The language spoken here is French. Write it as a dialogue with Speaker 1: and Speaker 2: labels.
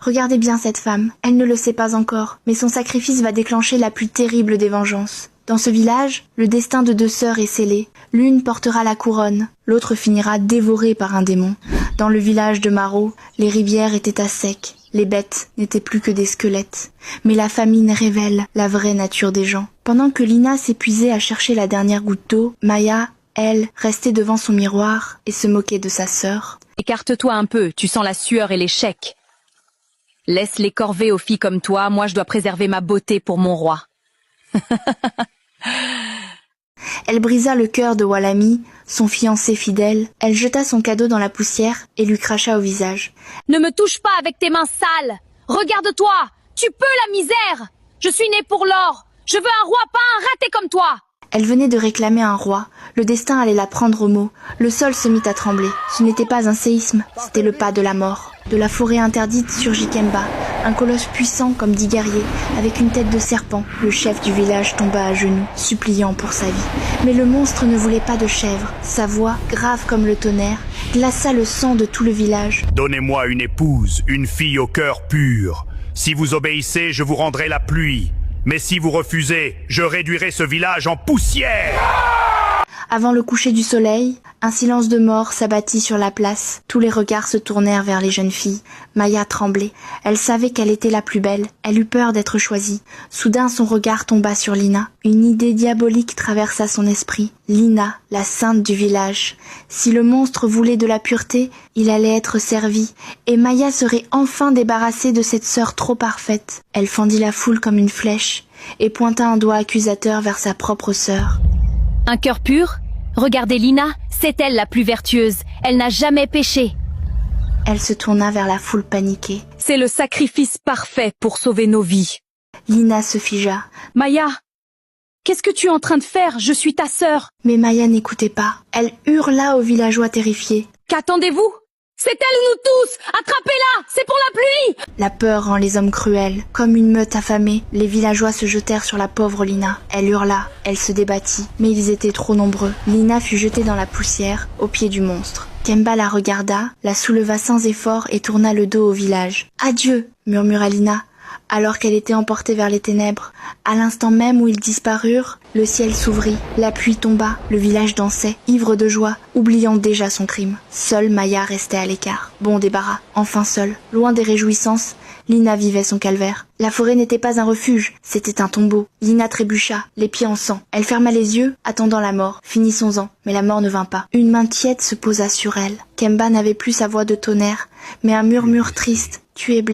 Speaker 1: Regardez bien cette femme, elle ne le sait pas encore, mais son sacrifice va déclencher la plus terrible des vengeances. Dans ce village, le destin de deux sœurs est scellé. L'une portera la couronne, l'autre finira dévorée par un démon. Dans le village de Maro, les rivières étaient à sec. Les bêtes n'étaient plus que des squelettes. Mais la famine révèle la vraie nature des gens. Pendant que Lina s'épuisait à chercher la dernière goutte d'eau, Maya, elle, restait devant son miroir et se moquait de sa sœur.
Speaker 2: Écarte-toi un peu, tu sens la sueur et l'échec. Laisse les corvées aux filles comme toi, moi je dois préserver ma beauté pour mon roi.
Speaker 1: Elle brisa le cœur de Walami, son fiancé fidèle. Elle jeta son cadeau dans la poussière et lui cracha au visage.
Speaker 2: Ne me touche pas avec tes mains sales. Regarde-toi, tu peux la misère. Je suis née pour l'or. Je veux un roi, pas un raté comme toi.
Speaker 1: Elle venait de réclamer un roi. Le destin allait la prendre au mot. Le sol se mit à trembler. Ce n'était pas un séisme, c'était le pas de la mort. De la forêt interdite surgit Kemba, un colosse puissant comme 10 guerriers, avec une tête de serpent. Le chef du village tomba à genoux, suppliant pour sa vie. Mais le monstre ne voulait pas de chèvre. Sa voix, grave comme le tonnerre, glaça le sang de tout le village.
Speaker 3: Donnez-moi une épouse, une fille au cœur pur. Si vous obéissez, je vous rendrai la pluie. Mais si vous refusez, je réduirai ce village en poussière.
Speaker 1: Avant le coucher du soleil, un silence de mort s'abattit sur la place. Tous les regards se tournèrent vers les jeunes filles. Maya tremblait. Elle savait qu'elle était la plus belle. Elle eut peur d'être choisie. Soudain, son regard tomba sur Lina. Une idée diabolique traversa son esprit. Lina, la sainte du village. Si le monstre voulait de la pureté, il allait être servi. Et Maya serait enfin débarrassée de cette sœur trop parfaite. Elle fendit la foule comme une flèche et pointa un doigt accusateur vers sa propre sœur.
Speaker 2: Un cœur pur? Regardez Lina, c'est elle la plus vertueuse. Elle n'a jamais péché.
Speaker 1: Elle se tourna vers la foule paniquée.
Speaker 2: C'est le sacrifice parfait pour sauver nos vies.
Speaker 1: Lina se figea.
Speaker 2: Maya, qu'est-ce que tu es en train de faire? Je suis ta sœur.
Speaker 1: Mais Maya n'écoutait pas. Elle hurla aux villageois terrifiés.
Speaker 2: Qu'attendez-vous? C'est elle ou nous tous! Attrapez-la! C'est pour la pluie!
Speaker 1: La peur rend les hommes cruels. Comme une meute affamée, les villageois se jetèrent sur la pauvre Lina. Elle hurla, elle se débattit, mais ils étaient trop nombreux. Lina fut jetée dans la poussière, au pied du monstre. Kemba la regarda, la souleva sans effort et tourna le dos au village. « Adieu !» murmura Lina, alors qu'elle était emportée vers les ténèbres. À l'instant même où ils disparurent, le ciel s'ouvrit, la pluie tomba, le village dansait, ivre de joie, oubliant déjà son crime. Seule Maya restait à l'écart. Bon débarras, enfin seule, loin des réjouissances, Lina vivait son calvaire. La forêt n'était pas un refuge, c'était un tombeau. Lina trébucha, les pieds en sang. Elle ferma les yeux, attendant la mort. Finissons-en. Mais la mort ne vint pas. Une main tiède se posa sur elle. Kemba n'avait plus sa voix de tonnerre, mais un murmure triste. Tu es blessée.